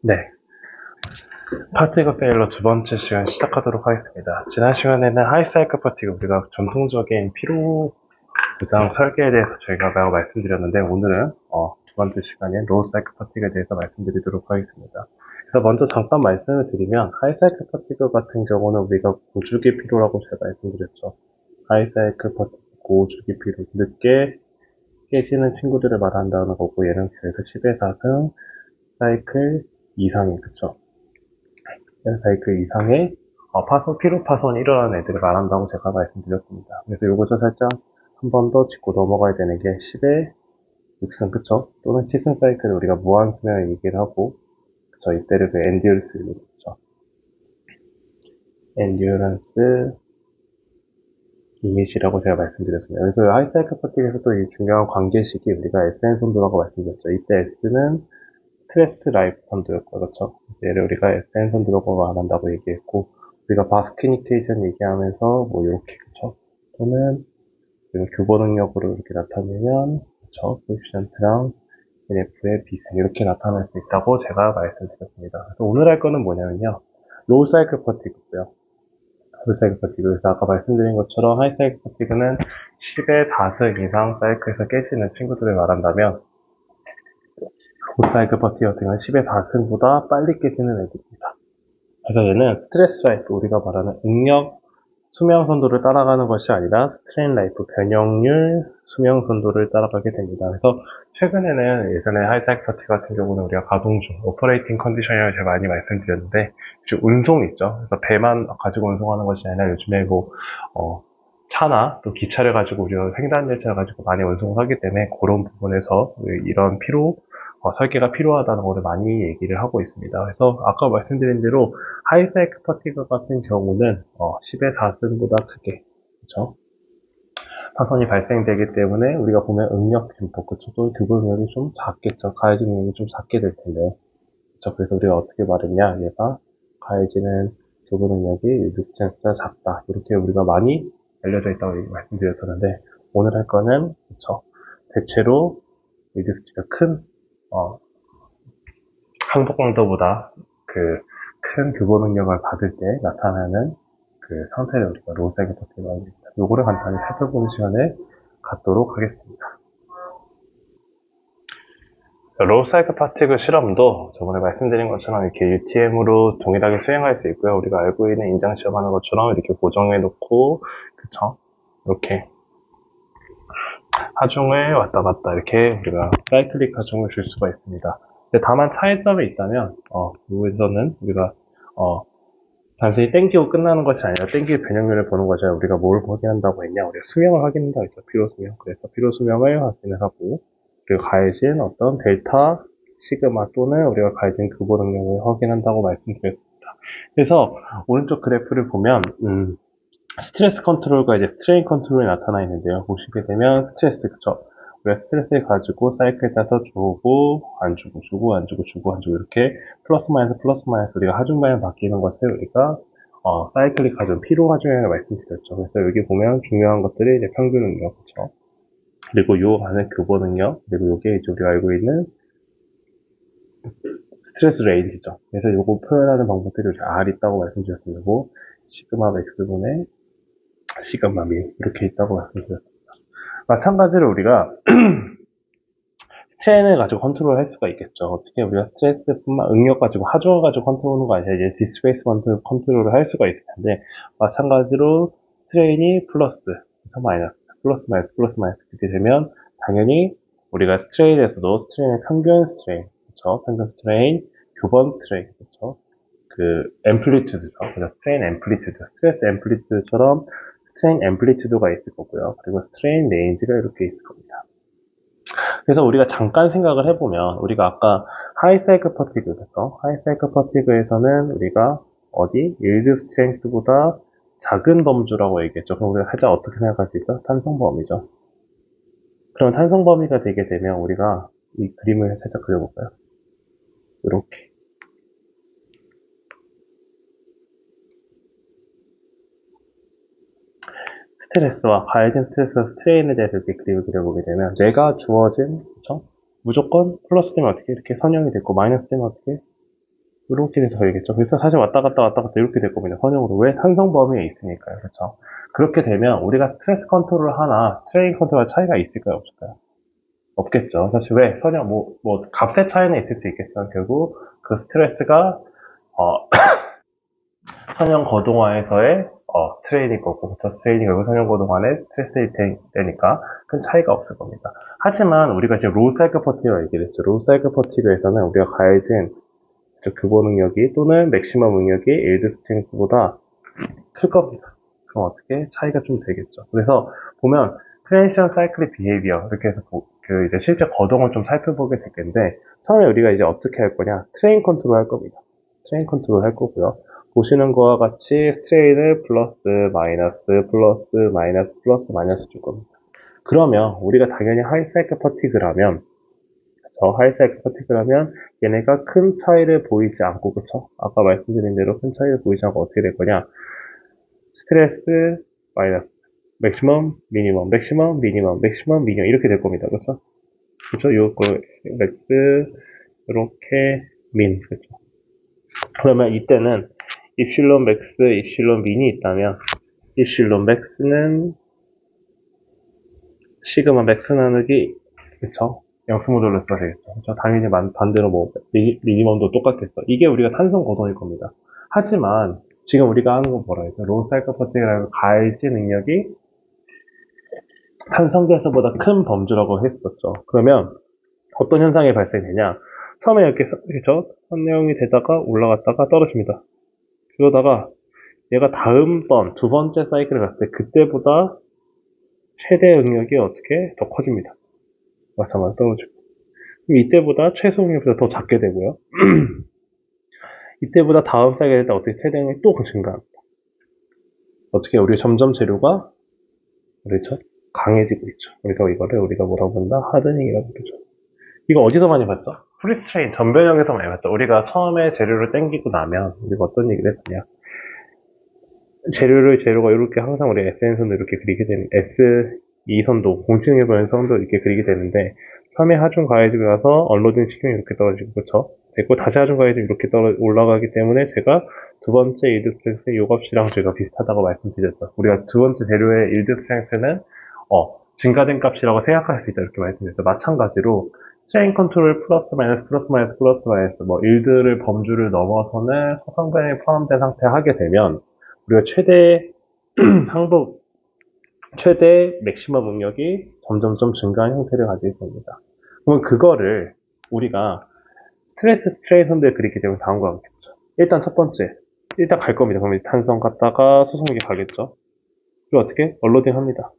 네, 파티그 페일러 두 번째 시간 시작하도록 하겠습니다. 지난 시간에는 하이사이클 파티그, 우리가 전통적인 피로 보장 설계에 대해서 저희가 매우 말씀드렸는데, 오늘은 두 번째 시간인 로우 사이클 파티그에 대해서 말씀드리도록 하겠습니다. 그래서 먼저 잠깐 말씀을 드리면, 하이사이클 파티그 같은 경우는 우리가 고주기 피로라고 제가 말씀드렸죠. 하이사이클 파티그, 고주기 피로, 늦게 깨지는 친구들을 말한다는 거고, 얘는 그래서 10의 4승 사이클 이상이, 그쵸? 사이클 이상의 피로 파손이 일어나는 애들을 말한다고 제가 말씀드렸습니다. 그래서 요것을 살짝 한 번 더 짚고 넘어가야 되는 게 10의 6승, 그쵸? 또는 7승 사이클을 우리가 무한수명을 얘기를 하고, 그쵸? 이때를 그 엔듀런스, 그쵸? 엔듀런스 이미지라고 제가 말씀드렸습니다. 그래서 하이사이클 파티에서 또 이 중요한 관계식이 우리가 SN 선도라고 말씀드렸죠. 이때 S는 스트레스 라이프 선도였고, 그렇죠? 얘를 우리가 SN 선도라고 말한다고 얘기했고, 우리가 바스키니테이션 얘기하면서 뭐 이렇게, 그쵸? 또는 교보 능력으로 이렇게 나타내면, 그쵸? 코에피션트랑 NF의 비생 이렇게 나타날 수 있다고 제가 말씀드렸습니다. 그래서 오늘 할 거는 뭐냐면요, 로우 사이클 파티그고요. 로우 사이클 파티그. 그래서 아까 말씀드린 것처럼 하이 사이클 파티그는 10의 4승 이상 사이클에서 깨지는 친구들을 말한다면, 로사이클 파티 같은 경우는 10의 4승보다 빨리 깨지는 애들입니다. 그래서 얘는 스트레스 라이프, 우리가 말하는 응력 수명 선도를 따라가는 것이 아니라 스트레인 라이프, 변형률 수명 선도를 따라가게 됩니다. 그래서 최근에는 예전에 하이사이클 파티 같은 경우는 우리가 가동 중, 오퍼레이팅 컨디션이라고 제가 많이 말씀드렸는데, 운송 있죠. 그래서 배만 가지고 운송하는 것이 아니라 요즘에 차나 또 기차를 가지고 우리가 횡단 열차를 가지고 많이 운송을 하기 때문에 그런 부분에서 이런 설계가 필요하다는 것을 많이 얘기를 하고 있습니다. 그래서 아까 말씀드린 대로 하이사이클 파티그 같은 경우는 10의 4승보다 크게, 그렇죠? 파손이 발생되기 때문에 우리가 보면 응력 템포, 그쵸? 또 교부 능력이 좀 작겠죠. 가해진 능력이 좀 작게 될 텐데, 그쵸? 그래서 우리가 어떻게 말했냐? 얘가 가해지는 교부 능력이 유득자보다 작다. 이렇게 우리가 많이 알려져 있다고 말씀드렸었는데, 오늘 할 거는, 그쵸? 대체로 유득지가 큰, 어, 항복 강도보다 그 큰 교보 능력을 받을 때 나타나는 그 상태를 우리가 로우 사이클 파티라고 합니다. 요거를 간단히 살펴보는 시간을 갖도록 하겠습니다. 로우 사이클 파티그 실험도 저번에 말씀드린 것처럼 이렇게 UTM으로 동일하게 수행할 수 있고요. 우리가 알고 있는 인장 시험하는 것처럼 이렇게 고정해 놓고, 그쵸? 이렇게 하중을 왔다 갔다 이렇게 우리가 사이클릭 하중을 줄 수가 있습니다. 근데 다만 차이점이 있다면, 여기서는 우리가 단순히 땡기고 끝나는 것이 아니라 땡기의 변형률을 보는 거죠. 우리가 뭘 확인한다고 했냐? 우리가 수명을 확인한다고 했죠. 피로 수명. 그래서 피로 수명을 확인을 하고, 그리고 가해진 어떤 델타, 시그마 또는 우리가 가해진 교보 능력을 확인한다고 말씀드렸습니다. 그래서 오른쪽 그래프를 보면 스트레스 컨트롤과 이제 스트레인 컨트롤이 나타나 있는데요. 보시게 되면 스트레스, 그쵸? 우리가 스트레스를 가지고 사이클 따서 주고, 안 주고, 주고, 안 주고, 주고, 안 주고, 이렇게 플러스 마이너스 우리가 하중 방향 바뀌는 것을 우리가, 사이클릭 하중, 피로 하중이라고 말씀드렸죠. 그래서 여기 보면 중요한 것들이 이제 평균 능력, 그쵸? 그리고 요 안에 교보 능력, 그리고 요게 이제 우리가 알고 있는 스트레스 레인지죠. 그래서 요거 표현하는 방법들이 이렇게 R 있다고 말씀드렸습니다. 그리고 시그마 X분의 시그마 민, 이렇게 있다고 말씀드렸습니다. 마찬가지로 우리가 스트레인을 가지고 컨트롤 할 수가 있겠죠. 어떻게 우리가 스트레스뿐만 응력 가지고 하중을 가지고 컨트롤하는 거 아니라 이제 디스플레이스먼트 컨트롤을 할 수가 있을 텐데, 마찬가지로 스트레인이 플러스, 마이너스, 플러스 마이너스 이렇게 되면 당연히 우리가 스트레인에서도 스트레인의 평균 스트레인, 그렇죠? 평균 스트레인, 교번 스트레인, 그렇죠? 그 앰플리튜드죠. 그래서 스트레인 앰플리튜드, 스트레스 앰플리튜드처럼 스트레인 앰플리튜드가 있을 거고요. 그리고 스트레인 레인지가 이렇게 있을 겁니다. 그래서 우리가 잠깐 생각을 해보면, 우리가 아까 하이사이클 퍼티그에서, 하이사이클 퍼티그에서는 우리가 어디? 일드 스트렝스보다 작은 범주라고 얘기했죠. 그럼 우리가 살짝 어떻게 생각할 수 있어? 탄성 범위죠. 그럼 탄성 범위가 되게 되면 우리가 이 그림을 살짝 그려볼까요? 이렇게. 스트레스와 가해진 스트레스와 스트레인에 대해서 이렇게 그림을 그려보게 되면, 내가 주어진, 그쵸? 무조건 플러스 되면 어떻게 이렇게 선형이 됐고, 마이너스 되면 어떻게 이렇게 돼서 되겠죠. 그래서 사실 왔다 갔다 왔다 갔다 이렇게 될 겁니다. 선형으로. 왜? 탄성 범위에 있으니까요. 그렇죠. 그렇게 되면 우리가 스트레스 컨트롤 하나, 스트레인 컨트롤 차이가 있을까요? 없을까요? 없겠죠. 사실 왜? 선형, 값의 차이는 있을 수 있겠지만, 결국 그 스트레스가, 선형 거동화에서의, 스트레인일 거고, 그쵸? 스트레인이 결국 선형 거동화의 스트레스일 테니까 큰 차이가 없을 겁니다. 하지만 우리가 지금 로우 사이클 퍼티그를 얘기를 했죠. 로우 사이클 퍼티그에서는 우리가 가해진 규모 능력이 또는 맥시멈 능력이 일드 스트렝스보다 클 겁니다. 그럼 어떻게 차이가 좀 되겠죠. 그래서 보면 트랜지션 사이클의 비헤이비어 이렇게 해서 이제 실제 거동을 좀 살펴보게 될 텐데 처음에 우리가 이제 어떻게 할 거냐 스트레인 컨트롤 할 겁니다. 스트레인 컨트롤 할 거고요. 보시는 거와 같이 스트레인을 플러스 마이너스 플러스 마이너스 플러스 마이너스 줄 겁니다. 그러면 우리가 당연히 하이 사이클 퍼티그라면 하이 사이클 퍼티그라면 얘네가 큰 차이를 보이지 않고 그쵸? 아까 말씀드린 대로 큰 차이를 보이지 않고 어떻게 될 거냐 스트레스 마이너스 맥시멈 미니멈 맥시멈 미니멈 맥시멈 미니멈 이렇게 될 겁니다. 그쵸? 그쵸? 요거 맥스 이렇게 민 그쵸? 그러면 이때는 입실론 맥스 입실론 민이 있다면 입실론 맥스는 시그마 맥스 나누기 그쵸? 영수 모듈로 써야 되겠죠. 그쵸? 당연히 반대로 미니멈도 똑같겠죠. 이게 우리가 탄성 거동일 겁니다. 하지만 지금 우리가 하는 건 뭐라 했죠? 로우 사이클 퍼티그라는 가해지 능력이 탄성계에서보다 큰 범주라고 했었죠. 그러면 어떤 현상이 발생되냐? 처음에 이렇게 그쵸? 선형이 되다가 올라갔다가 떨어집니다. 그러다가 얘가 다음번 두 번째 사이클을 갔을 때 그때보다 최대 응력이 어떻게 더 커집니다. 마찬가지로 떨어지고. 그럼 이때보다 최소 응력보다 더 작게 되고요. 이때보다 다음 사이클 될 때 어떻게 최대 응력이 또 증가합니다. 어떻게 우리 점점 재료가 그렇죠? 강해지고 있죠. 우리가 뭐라고 본다? 하드닝이라고 부르죠. 이거 어디서 많이 봤죠? 프리스트레인 전변형에서 많이 봤죠. 우리가 처음에 재료를 땡기고 나면 우리가 어떤 얘기를 했느냐? 재료가 이렇게 항상 우리 SN선도 이렇게 그리게 되는 S2선도 공칭의 변선도 이렇게 그리게 되는데 처음에 하중 가해지고 나서 언로딩 시키면 이렇게 떨어지고 그쵸? 됐고 다시 하중 가해지면 이렇게 올라가기 때문에 제가 두 번째 일드 스트렝스 요 값이랑 제가 비슷하다고 말씀드렸죠. 우리가 두 번째 재료의 일드 스트렝스는 증가된 값이라고 생각할 수 있다 이렇게 말씀드렸죠. 마찬가지로 체인 컨트롤 플러스 마이너스 플러스 마이너스 플러스 마이너스 일드를 범주를 넘어서는 소성변이 포함된 상태 하게 되면 우리가 최대 항복 최대 맥시멈 응력이 점점점 증가한 형태를 가질 겁니다. 그러면 그거를 우리가 스트레스 스트레이선들 그리게 되면 다음과 같겠죠. 일단 첫 번째 일단 갈 겁니다. 그러면 탄성 갔다가 소성기 가겠죠. 그리고 어떻게? 언로딩 합니다.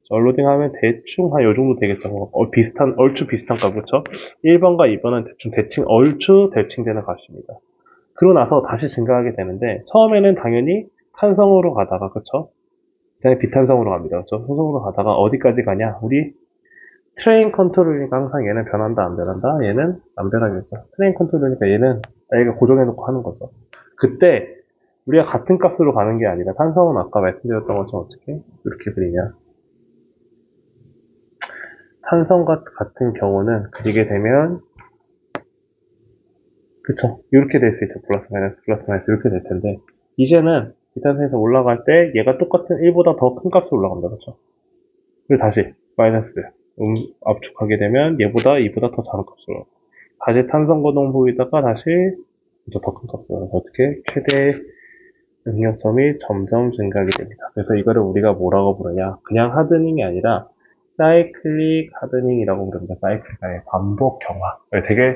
언로딩 하면 대충 한 요 정도 되겠죠. 얼추 비슷한 값, 그쵸? 1번과 2번은 대충 얼추 대칭되는 값입니다. 그러고 나서 다시 증가하게 되는데, 처음에는 당연히 탄성으로 가다가, 그쵸? 그다음에 비탄성으로 갑니다. 그쵸? 소성으로 가다가 어디까지 가냐? 우리 트레인 컨트롤이니까 항상 얘는 변한다, 안 변한다? 얘는 안 변하겠죠. 트레인 컨트롤이니까 얘는 얘가 고정해놓고 하는 거죠. 그때 우리가 같은 값으로 가는 게 아니라 탄성은 아까 말씀드렸던 것처럼 어떻게? 이렇게 그리냐? 탄성과 같은 경우는 그리게 되면 그쵸 이렇게 될 수 있죠. 플러스 마이너스 이렇게 될 텐데 이제는 비탄성에서 올라갈 때 얘가 똑같은 1보다 더 큰 값으로 올라갑니다. 그쵸 그리고 다시 마이너스 압축하게 되면 얘보다 2보다 더 작은 값으로 다시 탄성 거동 보이다가 다시 더 큰 값으로 어떻게 최대 능력점이 점점 증가하게 됩니다. 그래서 이거를 우리가 뭐라고 부르냐 그냥 하드닝이 아니라 사이클릭 하드닝이라고 부릅니다. 사이클릭의 반복 경화. 되게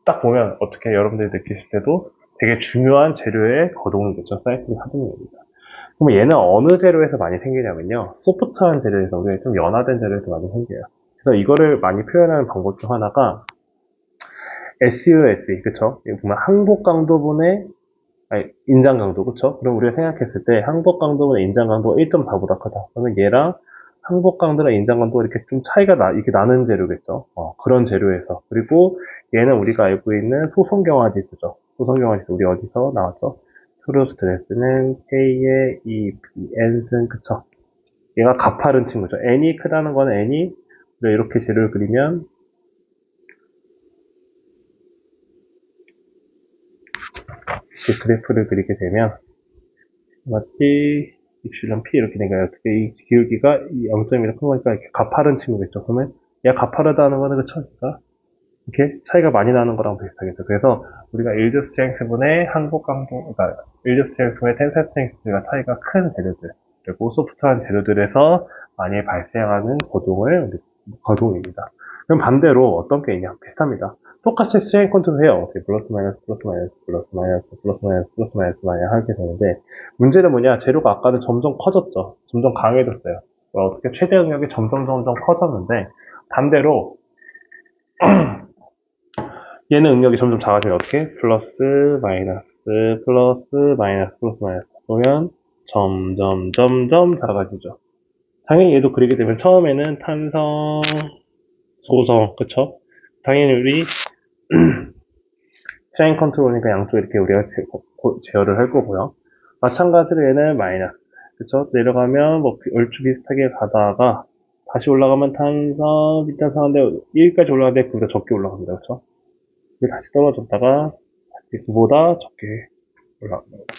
딱 보면 어떻게 여러분들이 느끼실 때도 되게 중요한 재료의 거동이겠죠. 사이클릭 하드닝입니다. 그럼 얘는 어느 재료에서 많이 생기냐면요. 소프트한 재료에서 우리가 좀 연화된 재료에서 많이 생겨요. 그래서 이거를 많이 표현하는 방법 중 하나가 SUSE 그쵸? 여기 보면 항복 강도분의 인장 강도 그쵸? 그럼 우리가 생각했을 때 항복 강도분의 인장 강도가 1.4보다 크다. 그러면 얘랑 항복 강도랑 인장 강도가 이렇게 좀 차이가 이렇게 나는 재료겠죠. 그런 재료에서. 그리고 얘는 우리가 알고 있는 소성 경화 지수죠. 소성 경화 지수 우리 어디서 나왔죠? 트루 스트레스는 K의 2B, N승, 그쵸? 얘가 가파른 친구죠. N이 크다는 거는 N이 이렇게 재료를 그리면 그 그래프를 그리게 되면 마치 입실론 P 이렇게 되니까 어떻게 이 기울기가 이 0.1이 큰 거니까 이렇게 가파른 친구겠죠. 그러면 얘가 가파르다는 거는 그쵸? 그러니까 이렇게 차이가 많이 나는 거랑 비슷하겠죠. 그래서 우리가 일드 스트렝스분의 항복 강도, 그러니까 일드 스트렝스분의 텐사일 스트렝스가 차이가 큰 재료들, 그리고 소프트한 재료들에서 많이 발생하는 거동입니다. 그럼 반대로 어떤 게 있냐? 비슷합니다. 똑같이 스트레인 컨트롤 해요. 어떻게 플러스 마이너스 플러스 마이너스 플러스 마이너스 플러스 마이너스 플러스 마이너스 마이너스 하게 되는데 문제는 뭐냐? 재료가 아까는 점점 커졌죠. 점점 강해졌어요. 어떻게 최대 응력이 점점 커졌는데 반대로 얘는 응력이 점점 작아지면 어떻게? 플러스 마이너스 플러스 마이너스 플러스 마이너스 보면 점점 작아지죠. 당연히 얘도 그리게 되면 처음에는 탄성, 소성, 그쵸? 당연히 우리 스트레인 컨트롤이니까 양쪽 이렇게 우리가 제어를 할 거고요. 마찬가지로 얘는 마이너스, 그쵸? 내려가면 뭐 얼추 비슷하게 가다가 다시 올라가면 탄성, 비탄성인데 1까지 올라가는데 그보다 적게 올라갑니다, 그쵸? 다시 떨어졌다가 그보다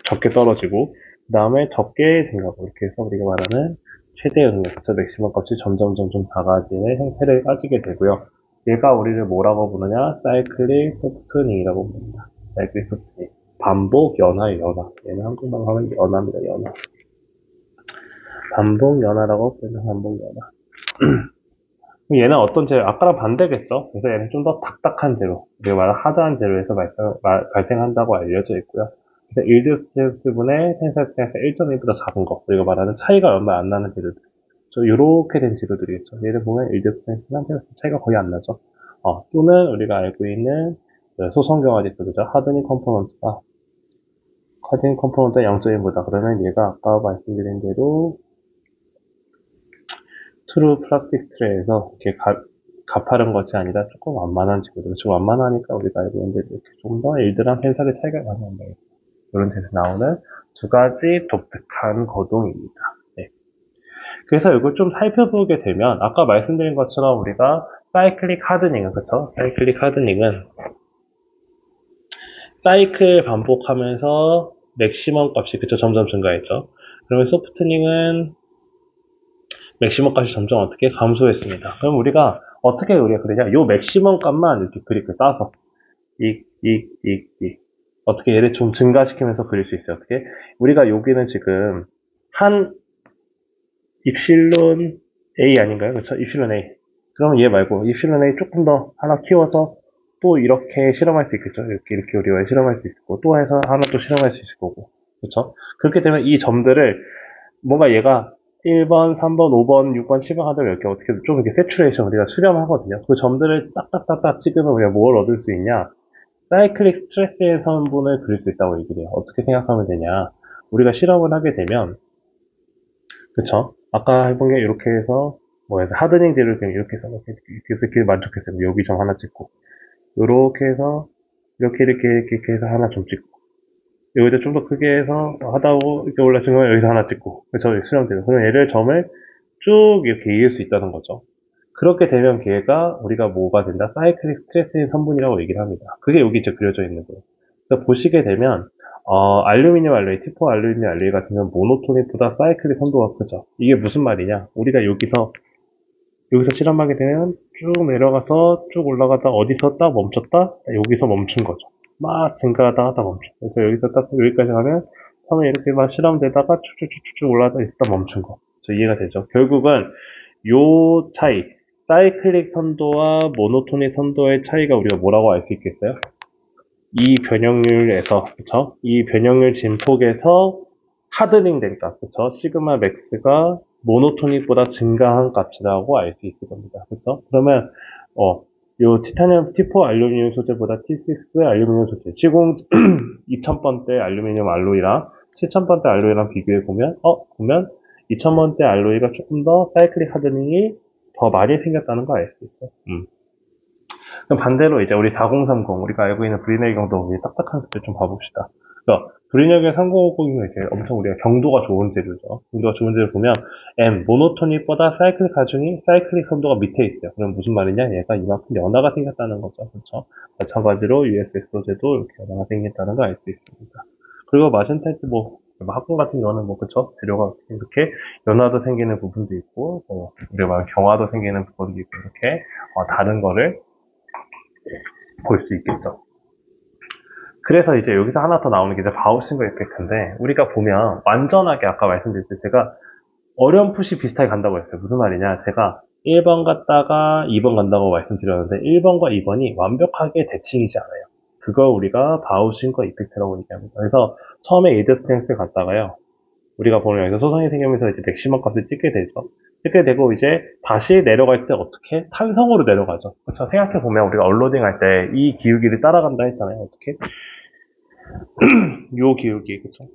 적게 떨어지고 그 다음에 적게 생각하고 이렇게 해서 우리가 말하는 최대 응력, 맥시멈 값이 점점 작아지는 형태를 가지게 되고요. 얘가 우리를 뭐라고 부르냐? 사이클릭 소프트닝이라고 부릅니다. 사이클릭 소프트닝. 반복 연화의 연화. 얘는 한국말로 하면 연화입니다, 연화. 반복 연화라고 부르는 반복 연화. 얘는 어떤 재료, 아까랑 반대겠죠? 그래서 얘는 좀 더 딱딱한 재료, 우리가 말하는 하드한 재료에서 발생한다고 알려져 있고요. 그래서 일드 스트레스분의 텐사일 스트레스 1.1보다 작은 거, 우리가 말하는 차이가 얼마 안 나는 재료들. 요렇게 된 재료들이겠죠. 얘를 보면 일드 스트레스랑 텐사일 차이가 거의 안 나죠. 또는 우리가 알고 있는 소성경화제 그죠? 하드닝 컴포넌트가 0.1보다 그러면 얘가 아까 말씀드린 대로 트루 플라스틱 트레에서 이렇게 가파른 것이 아니라 조금 완만한 친구들. 좀 완만하니까 우리가 알고 있는데 이렇게 좀 더 일드랑 텐사의 차이가 많이 난다. 이런 데서 나오는 두 가지 독특한 거동입니다. 네. 그래서 이걸 좀 살펴보게 되면 아까 말씀드린 것처럼 우리가 사이클릭 하드닝은 그쵸? 사이클릭 하드닝은 사이클 반복하면서 맥시멈 값이 그쵸? 점점 증가했죠. 그러면 소프트닝은 맥시멈 값이 점점 어떻게 감소했습니다. 그럼 우리가 어떻게 우리가 그러냐? 요 맥시멈 값만 이렇게 그리고 따서 어떻게 얘를 좀 증가시키면서 그릴 수 있어요. 어떻게? 우리가 여기는 지금 한 입실론 A 아닌가요? 그렇죠? 입실론 A. 그러면 얘 말고 입실론 A 조금 더 하나 키워서 또 이렇게 실험할 수 있겠죠? 이렇게 우리가 실험할 수 있고 또 해서 하나 또 실험할 수 있을 거고. 그렇죠? 그렇게 되면 이 점들을 뭔가 얘가 1번, 3번, 5번, 6번, 7번 하다 이렇게 어떻게 좀 이렇게 세츄레이션 우리가 수렴하거든요. 그 점들을 딱딱딱딱 찍으면 우리가 뭘 얻을 수 있냐? 사이클릭 스트레스의 성분을 그릴 수 있다고 얘기를 해요. 어떻게 생각하면 되냐? 우리가 실험을 하게 되면, 그쵸? 아까 해본 게 이렇게 해서, 해서 하드닝 재료를 그냥 이렇게 해서, 이렇게 만족했어요. 여기 점 하나 찍고, 요렇게 해서, 이렇게 해서 하나 좀 찍고, 여기다 좀 더 크게 해서 하다고 이렇게 올라가면 여기서 하나 찍고, 그쵸? 수렴되고. 그럼 얘를 점을 쭉 이렇게 이을 수 있다는 거죠. 그렇게 되면 걔가 우리가 뭐가 된다? 사이클릭 스트레스인 성분이라고 얘기를 합니다. 그게 여기 이제 그려져 있는 거예요. 그래서 보시게 되면 알루미늄 알로이, T4 알루미늄 알로이 같은 경우는 모노토닉보다 사이클릭 선도가 크죠. 이게 무슨 말이냐? 우리가 여기서 실험하게 되면 쭉 내려가서 쭉 올라가다 어디서 딱 멈췄다? 여기서 멈춘 거죠. 막 증가하다 하다 멈춰. 그래서 여기서 딱 여기까지 가면 처음에 이렇게 막 실험되다가 쭉쭉쭉쭉 올라가다 있다 멈춘 거. 이해가 되죠? 결국은 요 차이, 사이클릭 선도와 모노토닉 선도의 차이가 우리가 뭐라고 알 수 있겠어요? 이 변형률에서, 그쵸? 이 변형률 진폭에서 하드닝 된 값, 그쵸? 시그마 맥스가 모노토닉보다 증가한 값이라고 알 수 있을 겁니다. 그쵸? 그러면, 요 티타늄 T4 알루미늄 소재보다 T6 알루미늄 소재, 시공 2000번대 알루미늄 알로이랑 7000번대 알로이랑 비교해 보면, 2000번대 알로이가 조금 더 사이클릭 하드닝이 더 많이 생겼다는 거 알 수 있죠. 그럼 반대로 이제 우리 4030, 우리가 알고 있는 브리넬 경도 우리 딱딱한 숫자 좀 봐봅시다. 그래서 브리넬 3050은 이제 엄청 우리가 경도가 좋은 재료죠. 경도가 좋은 재료 보면 M, 모노토닉보다 사이클릭 하중이 사이클릭 선도가 밑에 있어요. 그럼 무슨 말이냐? 얘가 이만큼 연화가 생겼다는 거죠. 그렇죠? 마찬가지로 USS 소재도 이렇게 연화가 생겼다는 걸 알 수 있습니다. 그리고 마젠타이트 뭐 합금 같은 경우는 뭐 그쵸, 재료가 이렇게 연화도 생기는 부분도 있고 뭐 우리가 말하는 경화도 생기는 부분도 있고 이렇게 다른 거를 볼 수 있겠죠. 그래서 이제 여기서 하나 더 나오는 게 이제 바우싱거 이펙트인데, 우리가 보면 완전하게 아까 말씀드릴 때 제가 어렴풋이 비슷하게 간다고 했어요. 무슨 말이냐, 제가 1번 갔다가 2번 간다고 말씀드렸는데 1번과 2번이 완벽하게 대칭이지 않아요. 그걸 우리가 바우싱거 이펙트라고 얘기합니다. 그래서 처음에 일드 스트렝스 갔다가요, 우리가 보면 여기서 소성이 생기면서 이제 맥시멈 값을 찍게 되죠. 찍게 되고 이제 다시 내려갈 때 어떻게? 탄성으로 내려가죠. 그렇죠? 생각해 보면 우리가 언로딩 할 때 이 기울기를 따라간다 했잖아요. 어떻게? 요 기울기, 그쵸?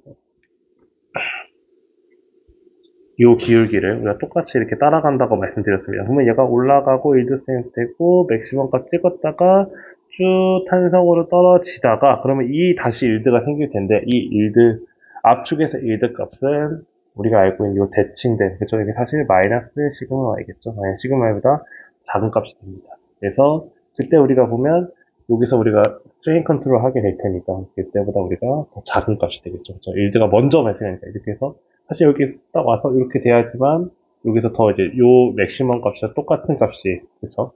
요 기울기를 우리가 똑같이 이렇게 따라간다고 말씀드렸습니다. 그러면 얘가 올라가고 일드 센스 되고 맥시멈 값 찍었다가 쭉 탄성으로 떨어지다가, 그러면 이 다시 일드가 생길 텐데, 이 일드 압축에서 일드 값은 우리가 알고 있는 요 대칭된, 그쵸? 이게 사실 마이너스 시그마 y겠죠? 마이너스 시그마 y보다 작은 값이 됩니다. 그래서 그때 우리가 보면 여기서 우리가 스트레인 컨트롤 하게 될 테니까 그때보다 우리가 더 작은 값이 되겠죠. 그쵸? 일드가 먼저 발생하니까. 이렇게 해서 사실 여기 딱 와서 이렇게 돼야지만 여기서 더 이제 요 맥시멈 값이랑 똑같은 값이, 그쵸?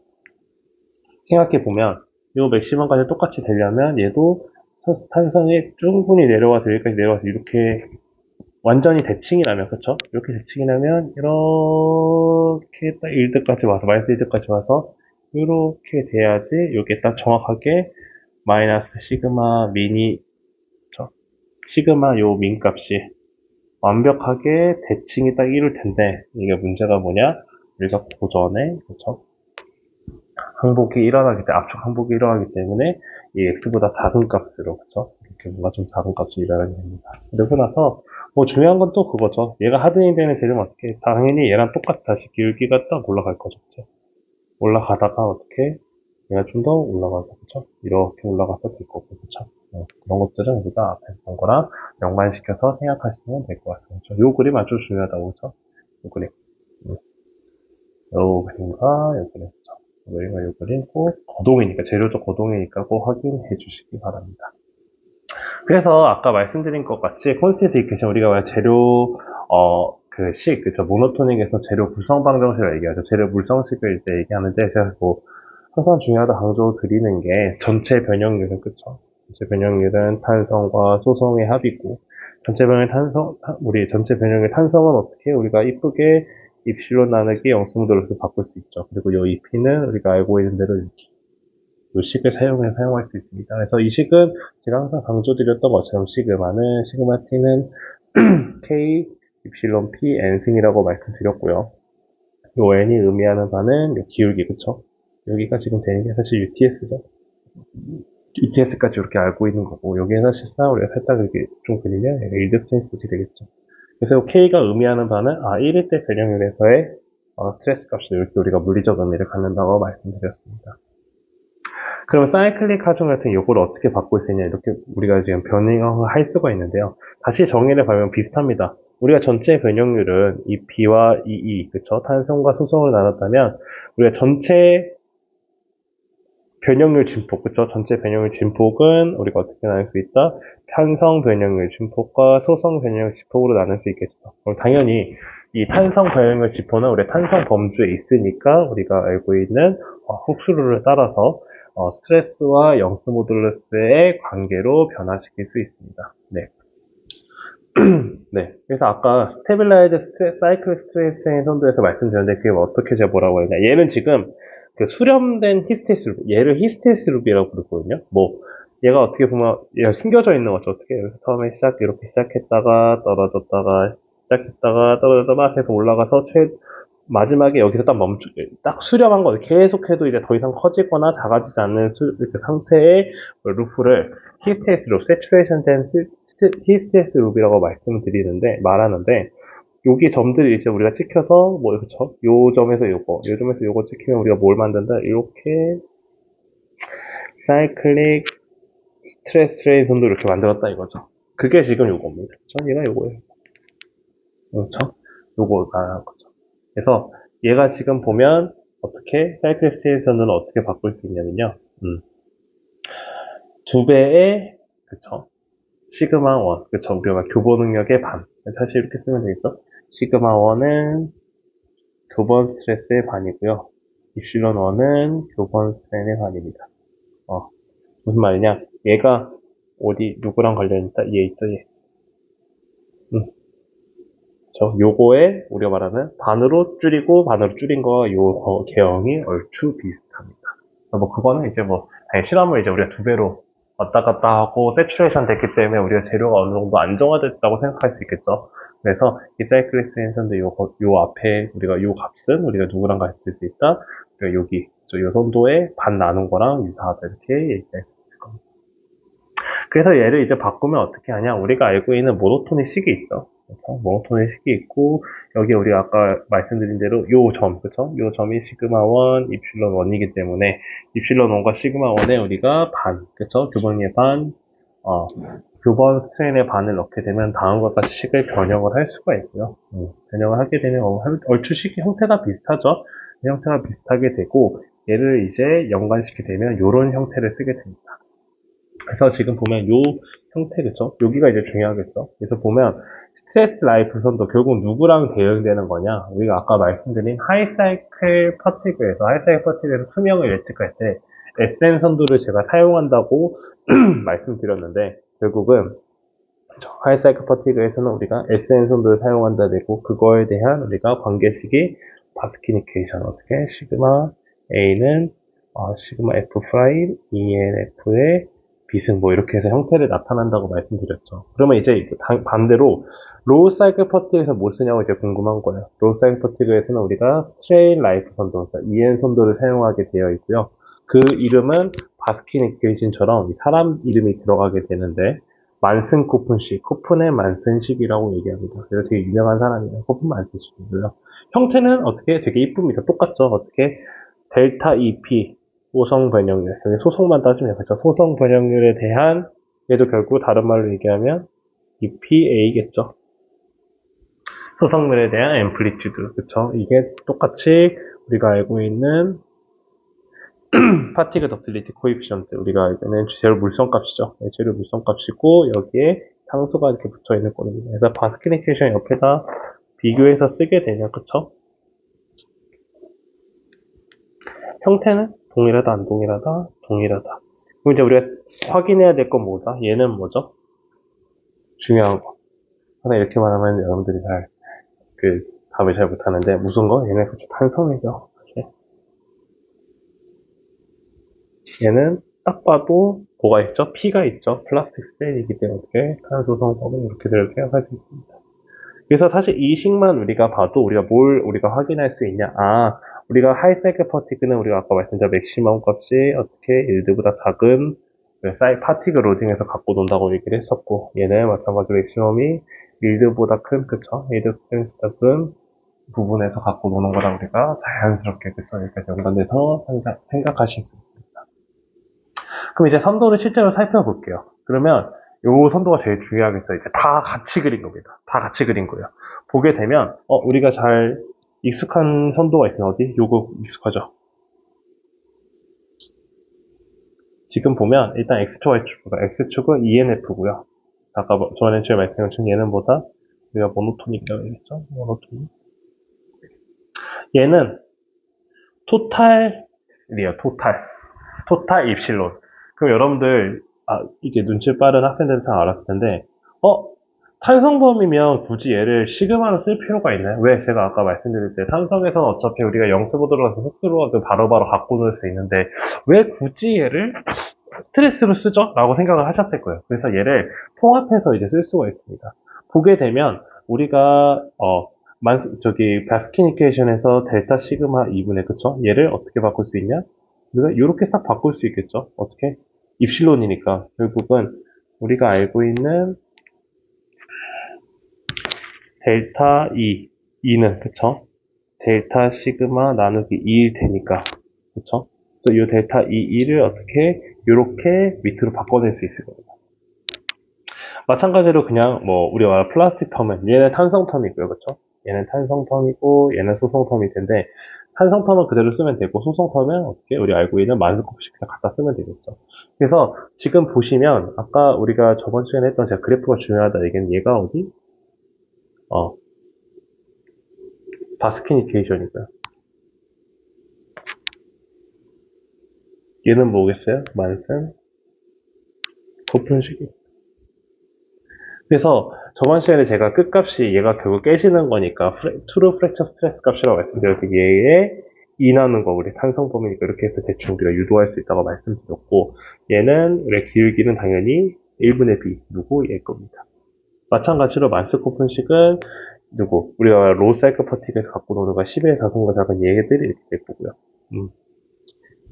생각해 보면 요 맥시멈 값이 똑같이 되려면 얘도 탄성이 충분히 내려와서 여기까지 내려와서 이렇게 완전히 대칭이라면, 그쵸? 이렇게 대칭이라면 이렇게 딱 1득까지 와서 마이너스 1득까지 와서 이렇게 돼야지 여기에 딱 정확하게 마이너스 시그마 민이, 그쵸? 시그마 요 민 값이 완벽하게 대칭이 딱 이룰 텐데, 이게 문제가 뭐냐? 우리가 고전에, 그쵸? 항복이 일어나기 때문에, 압축 항복이 일어나기 때문에 이 x보다 작은 값으로, 그쵸? 이렇게 뭔가 좀 작은 값이 일어나게 됩니다. 그러고 나서 뭐 중요한 건 또 그거죠. 얘가 하드닝 되는 재료는 어떻게? 당연히 얘랑 똑같이 다시 기울기가 딱 올라갈 거죠. 그쵸? 올라가다가 어떻게? 얘가 좀 더 올라가서, 그쵸? 이렇게 올라가서 될 거고, 그쵸? 그런 것들은 우리가 앞에 본 거랑 연관시켜서 생각하시면 될 것 같습니다. 그쵸? 요 그림 아주 중요하다고, 그쵸? 요 그림. 요 그림과 요 그림, 그쵸? 요 그림과 요 그림 꼭 거동이니까, 재료적 거동이니까 꼭 확인해 주시기 바랍니다. 그래서 아까 말씀드린 것 같이 콘스텐트 이퀘이션, 우리가 왜 재료 그쵸, 모노토닉에서 재료 불성 방정식을 얘기하죠. 재료 물성식을 이제 얘기하는데, 제가 뭐 항상 중요하다 강조 드리는 게 전체 변형률은, 그쵸? 전체 변형률은 탄성과 소성의 합이고, 전체 변형의 우리 전체 변형의 탄성은 어떻게 우리가 이쁘게 입실로 나누기 영수모델로 이렇게 바꿀 수 있죠. 그리고 요 EP는 우리가 알고 있는 대로 이렇게 요 식을 사용할 수 있습니다. 그래서 이 식은 제가 항상 강조드렸던 것처럼 시그마는, 시그마 t는 k 입실론 p n승이라고 말씀드렸고요. 요 n이 의미하는 바는 요 기울기, 그쵸? 여기가 지금 되는 게 사실 UTS죠. UTS까지 이렇게 알고 있는 거고, 여기에 사실상 우리가 살짝 이렇게 좀 그리면 일드 스트레스 이렇게 되겠죠. 그래서 K가 의미하는 바는 1일 때 변형률에서의 스트레스 값이 이렇게 우리가 물리적 의미를 갖는다고 말씀드렸습니다. 그럼 사이클릭 하중 같은 요거를 어떻게 바꿀 수 있냐, 이렇게 우리가 지금 변형을 할 수가 있는데요. 다시 정의를 봐보면 비슷합니다. 우리가 전체 변형률은 이 B와 이 E, 그쵸? 탄성과 소성을 나눴다면 우리가 전체 변형률 진폭, 그쵸? 전체 변형률 진폭은 우리가 어떻게 나눌 수 있다? 탄성 변형률 진폭과 소성 변형률 진폭으로 나눌 수 있겠죠. 그럼 당연히 이 탄성 변형률 진폭은 우리 탄성 범주에 있으니까 우리가 알고 있는 훅스룰을 따라서 스트레스와 영스 모듈러스의 관계로 변화시킬 수 있습니다. 네. 네. 그래서 아까 스테빌라이즈 사이클 스트레스의 선도에서 말씀드렸는데 그게 어떻게 뭐라고 하냐. 얘는 지금 그 수렴된 히스테스 룹, 얘를 히스테스 룹이라고 부르거든요. 뭐 얘가 어떻게 보면 얘가 숨겨져 있는 거죠. 어떻게 처음에 이렇게 시작했다가 떨어졌다가 시작했다가 떨어졌다가 해서 올라가서 마지막에 여기서 딱 수렴한 거죠. 계속해도 이제 더 이상 커지거나 작아지지 않는 이렇게 상태의 루프를 히스테스 룹, 세츄레이션 된 히스테스 룹이라고 말하는데, 여기 점들이 이제 우리가 찍혀서, 뭐, 그쵸? 요 점에서 요거 찍히면 우리가 뭘 만든다? 이렇게, 사이클릭 스트레스 레이선도 이렇게 만들었다 이거죠. 그게 지금 요겁니다. 그쵸? 얘가 요거예요. 그렇죠? 요거가, 그쵸? 그래서 얘가 지금 보면, 어떻게, 사이클릭 스트레이선을 어떻게 바꿀 수 있냐면요. 2배의, 그쵸? 시그마 1, 그쵸? 우리가 교본 능력의 반. 사실 이렇게 쓰면 되겠죠? 시그마 1은 교본 스트레스의 반이고요. 입실론 1은 교본 스트레인의 반입니다. 무슨 말이냐? 얘가 어디 누구랑 관련있다? 얘 있죠, 얘. 요거에 우리가 말하는 반으로 줄이고 반으로 줄인 거 요 개형이 얼추 비슷합니다. 뭐 그거는 이제 뭐 실험을 이제 우리가 두 배로 왔다 갔다 하고 세츄레이션 됐기 때문에 우리가 재료가 어느 정도 안정화됐다고 생각할 수 있겠죠. 그래서 이 사이클리스 텐션도 요 앞에 우리가 요 값은 우리가 누구랑 같을 수 있다. 그러니까 여기 요 선도에 반 나눈 거랑 유사하다 이렇게 얘기할 수 있을 겁니다. 그래서 얘를 이제 바꾸면 어떻게 하냐? 우리가 알고 있는 모노토닉 식이 있어. 그렇죠? 모노토닉 식이 있고 여기 우리가 아까 말씀드린 대로 요 점, 그쵸? 요 점이 시그마 1, 입실론 1이기 때문에 입실론 1과 시그마 1에 우리가 반, 그쵸? 교본의 반, 교본 스트레인의 반을 넣게 되면 다음과 같이 식을 변형을 할 수가 있고요. 변형을 하게 되면 얼추 식의 형태가 비슷하죠? 형태가 비슷하게 되고 얘를 이제 연관시키게 되면 이런 형태를 쓰게 됩니다. 그래서 지금 보면 요 형태, 그쵸? 여기가 이제 중요하겠죠? 그래서 보면 스트레스 라이프 선도 결국 누구랑 대응되는 거냐? 우리가 아까 말씀드린 하이사이클 파티그에서 수명을 예측할 때 SN 선도를 제가 사용한다고 말씀드렸는데 결국은 하이사이클 파티그에서는 우리가 SN 선도를 사용한다 되고 그거에 대한 우리가 관계식이 바스키니케이션 어떻게 시그마 A는 시그마 F 프라임 ENF의 비승 뭐 이렇게 해서 형태를 나타난다고 말씀드렸죠. 그러면 이제 반대로 로우 사이클 퍼티그에서 뭘 쓰냐고 이제 궁금한 거예요. 로우 사이클 퍼티그에서는 우리가 스트레인 라이프 선도, EN 선도를 사용하게 되어 있고요. 그 이름은 바스키니케이션처럼 사람 이름이 들어가게 되는데 만슨 코픈식, 코픈의 만슨식이라고 얘기합니다. 그래서 되게 유명한 사람이에요. 코픈 만슨식이고요. 형태는 어떻게 되게 이쁩니다. 똑같죠. 어떻게 델타 EP 소송 변형률. 여기 소송만 따지면 그렇죠. 소송 변형률에 대한 얘도 결국 다른 말로 얘기하면 EPA겠죠. 소송률에 대한 앰플리튜드. 그쵸? 이게 똑같이 우리가 알고 있는 파티그 더틀리티 코이피션트 우리가 알고는 재료 물성값이죠. 재료 물성값이고 여기에 상수가 이렇게 붙어 있는 거거든요. 그래서 바스키니케이션 옆에다 비교해서 쓰게 되냐, 그쵸? 형태는 동일하다, 안 동일하다, 동일하다. 그럼 이제 우리가 확인해야 될 건 뭐죠? 얘는 뭐죠? 중요한 거. 하나 이렇게 말하면 여러분들이 답을 잘 못하는데 무슨 거? 얘는 그쵸 탄성이죠. 얘는 딱 봐도 뭐가 있죠? P가 있죠. 플라스틱 셀이기 때문에 탄소 성분은 이렇게 생각할 수 있습니다. 그래서 사실 이 식만 우리가 봐도 우리가 뭘 우리가 확인할 수 있냐? 우리가 하이사이클 퍼티그는 우리가 아까 말씀드린 맥시멈 값이 어떻게 1드보다 작은 파티그 로딩에서 갖고 논다고 얘기를 했었고 얘는 마찬가지로 맥시멈이 1드보다 큰, 그쵸? 1드 스트렝스보다 큰 부분에서 갖고 노는 거랑 우리가 자연스럽게 그쵸? 여기까지 연관돼서 생각하실 수 있습니다. 그럼 이제 선도를 실제로 살펴볼게요. 그러면 요 선도가 제일 중요하겠죠. 이제 다 같이 그린 겁니다. 다 같이 그린 거예요. 보게 되면 우리가 잘 익숙한 선도가 있어요. 어디? 요거 익숙하죠? 지금 보면 일단 X축, Y축, X축은 ENF고요. 아까 저번에 제가 말씀드린 것처럼 얘는 보다 우리가 모노토닉이라고 했죠? 모노토닉. 얘는 토탈이에요. 토탈 입실론. 그럼 여러분들 이게 눈치 빠른 학생들은 다 알았을 텐데 탄성범위면 굳이 얘를 시그마로 쓸 필요가 있나요? 왜? 제가 아까 말씀드릴 때 탄성에서는 어차피 우리가 영수로 들어가서 속수로 바로바로 갖고 놀 수 있는데 왜 굳이 얘를 스트레스로 쓰죠? 라고 생각을 하셨을 거예요. 그래서 얘를 통합해서 이제 쓸 수가 있습니다. 보게 되면 우리가 바스키니케이션에서 델타 시그마 2분의 그쵸? 얘를 어떻게 바꿀 수 있냐? 우리가 이렇게 딱 바꿀 수 있겠죠? 어떻게? 입실론이니까 결국은 우리가 알고 있는 델타 2는 그쵸? 델타 시그마 나누기 2일 테니까 그쵸? 그래서 이 델타 2를 어떻게 이렇게 밑으로 바꿔낼 수 있을 겁니다. 마찬가지로 그냥 우리가 말하는 플라스틱 텀은 얘는 탄성 텀이고요, 그쵸? 얘는 탄성 텀이고 얘는 소성 텀일 텐데 탄성 텀은 그대로 쓰면 되고 소성 텀은 어떻게 우리 알고 있는 만스코프식 그냥 갖다 쓰면 되겠죠. 그래서 지금 보시면 아까 우리가 저번 시간에 했던 제가 그래프가 중요하다 얘기는 얘가 어디? 바스킨 이퀘이션이고요. 얘는 뭐겠어요? 만슨 고분식이. 그래서 저번 시간에 제가 끝값이 얘가 결국 깨지는 거니까 트루 프랙처 스트레스 값이라고 말씀드렸고 얘의 2 나눈 거 우리 탄성범위니까 이렇게 해서 대충 우리가 유도할 수 있다고 말씀드렸고 얘는 우리 기울기는 당연히 1분의 b 누구? 얘 겁니다. 마찬가지로 만스코분식은 누구? 우리가 로우 사이클 퍼틱에서 갖고 노는 거 10의 다성과 작은 얘들이 이렇게 될 거고요.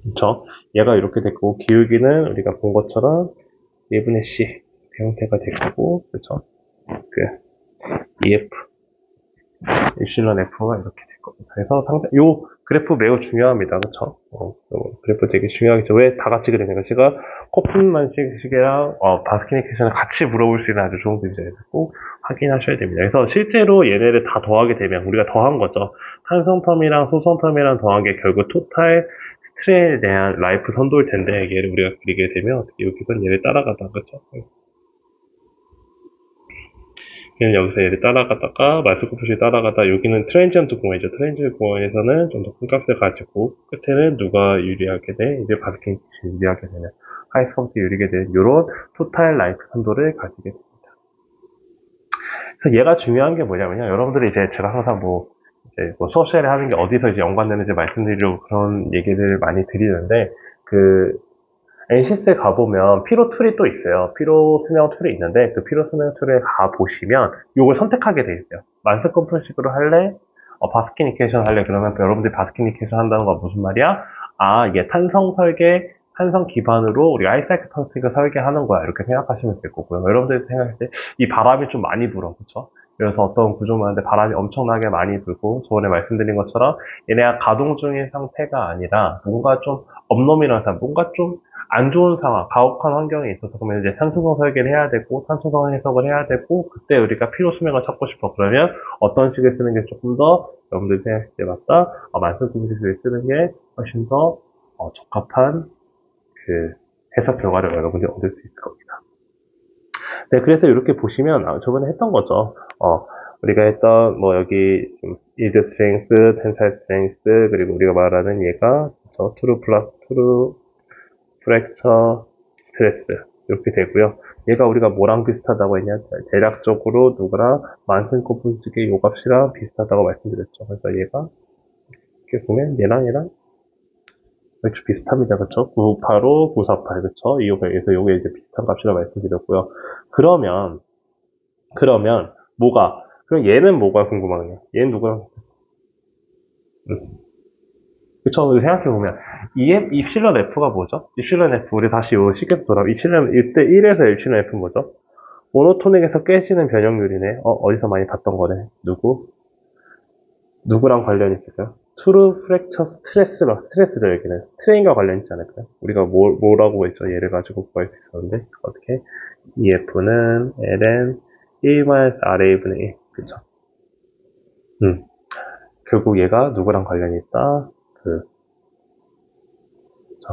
그쵸? 얘가 이렇게 됐고 기울기는 우리가 본 것처럼 1분의 c 그 형태가 될 거고 그쵸? EF 입실론 F가 이렇게 될 겁니다. 그래서 요 그래프 매우 중요합니다. 그쵸? 그래프 되게 중요하겠죠. 왜 다 같이 그리는가? 제가 코픈만식이랑 바스킨 이퀘이션을 같이 물어볼 수 있는 아주 좋은 문제예요. 꼭 확인하셔야 됩니다. 그래서 실제로 얘네를 다 더하게 되면 우리가 더한 거죠. 탄성텀이랑 소성텀이랑 더한 게 결국 토탈 스트레에 대한 라이프 선도일 텐데 얘를 우리가 그리게 되면 어떻게 여기선 얘를 따라가다 그죠? 얘는 여기서 얘를 따라가다가 마스코프시 따라가다 여기는 트랜지언트 공원이죠. 트랜지언트 공원에서는 좀 더 큰 값을 가지고 끝에는 누가 유리하게 돼? 이제 바스킨 유리하게 되는 하이스컴트 유리하게 되는 이런 토탈 라이프 선도를 가지게 됩니다. 그래서 얘가 중요한 게 뭐냐면요. 여러분들이 이제 제가 항상 이제 수업 시간에 하는 게 어디서 이제 연관되는지 말씀드리려고 그런 얘기를 많이 드리는데 NCS에 가보면 피로 툴이 또 있어요. 피로 수명 툴이 있는데 그 피로 수명 툴에 가보시면 이걸 선택하게 돼 있어요. 만스컴프식으로 할래? 바스킨 이퀘이션 할래? 그러면 여러분들이 바스킨 이퀘이션 한다는 건 무슨 말이야? 이게 탄성 설계, 탄성 기반으로 우리 아이사이클 퍼스틱을 설계하는 거야. 이렇게 생각하시면 될 거고요. 여러분들이 생각할 때 이 바람이 좀 많이 불어. 그쵸? 그래서 어떤 구조물인데 바람이 엄청나게 많이 불고 저번에 말씀드린 것처럼 얘네가 가동 중인 상태가 아니라 뭔가 좀 업노미널한 상태, 뭔가 좀 안 좋은 상황, 가혹한 환경에 있어서 그러면 이제 산소성 설계를 해야 되고 산소성 해석을 해야 되고 그때 우리가 피로 수명을 찾고 싶어 그러면 어떤 식을 쓰는 게 조금 더 여러분들이 생각했을 때 맞다 만성 구분식을 쓰는 게 훨씬 더 적합한 그 해석 결과를 여러분들이 얻을 수 있을 겁니다. 네, 그래서 이렇게 보시면 저번에 했던 거죠. 우리가 했던 여기 yield strength, tensile strength 그리고 우리가 말하는 얘가 true plus true 프랙처 스트레스 이렇게 되고요. 얘가 우리가 뭐랑 비슷하다고 했냐? 대략적으로 누구랑 만슨코 분식의 요 값이랑 비슷하다고 말씀드렸죠. 그래서 얘가 이렇게 보면 얘랑 이렇게 비슷합니다. 그쵸? 985, 948, 그쵸? 그래서 요게 이제 비슷한 값이라고 말씀드렸고요. 그러면 그럼 얘는 뭐가 궁금하냐? 얘는 누구랑 그쵸? 생각해보면, 입실론 F가 뭐죠? 입실론 F, 우리 다시 요 시계로 돌아. 입실론, 이때 1에서 입실론 F는 뭐죠? 모노토닉에서 깨지는 변형률이네. 어디서 많이 봤던 거네. 누구랑 관련이 있을까요? 트루 프랙처 스트레스죠, 여기는. 스트레인과 관련이 있지 않을까요? 우리가 뭐라고 했죠? 얘를 가지고 구할 수 있었는데, 어떻게? EF는 ln 1-RA분의 1. 그쵸? 결국 얘가 누구랑 관련이 있다?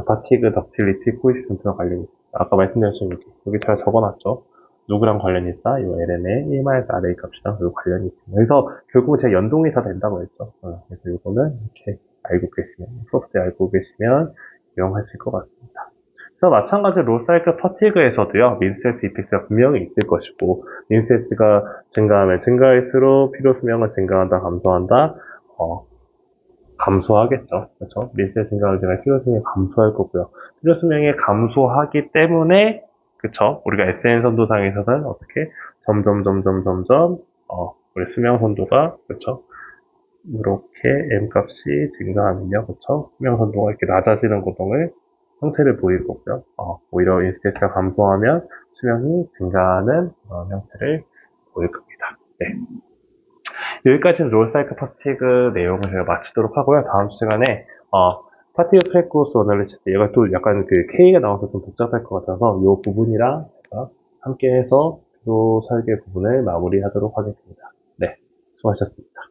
파티그 덕틸리티 코이피션트랑 관련이 있다. 아까 말씀드렸죠, 여기 제가 적어놨죠. 누구랑 관련이 있다? 이 LN의 1-RA 값이랑 그리고 관련이 있습니다. 그래서 결국 제가 연동이 다 된다고 했죠. 그래서 이거는 이렇게 프로프트 알고 계시면 이용하실 것 같습니다. 그래서 마찬가지로 로사이클 퍼티그에서도요, 민스테스 이펙트가 분명히 있을 것이고, 민스테스가 증가하면 증가할수록 피로 수명은 증가한다, 감소한다, 감소하겠죠. 그렇죠? 밀세 증가를 제가 필요 수명이 감소할 거고요. 필요 수명이 감소하기 때문에 그쵸? 우리가 SN 선도상에서는 어떻게 점점 우리 수명 선도가 그쵸? 이렇게 M 값이 증가하면요. 그쵸? 수명 선도가 이렇게 낮아지는 구동을 형태를 보일 거고요. 오히려 인스테이스가 감소하면 수명이 증가하는 형태를 보일 겁니다. 네. 여기까지는 롤사이클 파티그 내용을 제가 마치도록 하고요. 다음 시간에 파티그 트랙코스 어널리시스 얘가 또 약간 그 K가 나와서 좀 복잡할 것 같아서 이 부분이랑 제가 함께 해서 표 설계 부분을 마무리하도록 하겠습니다. 네, 수고하셨습니다.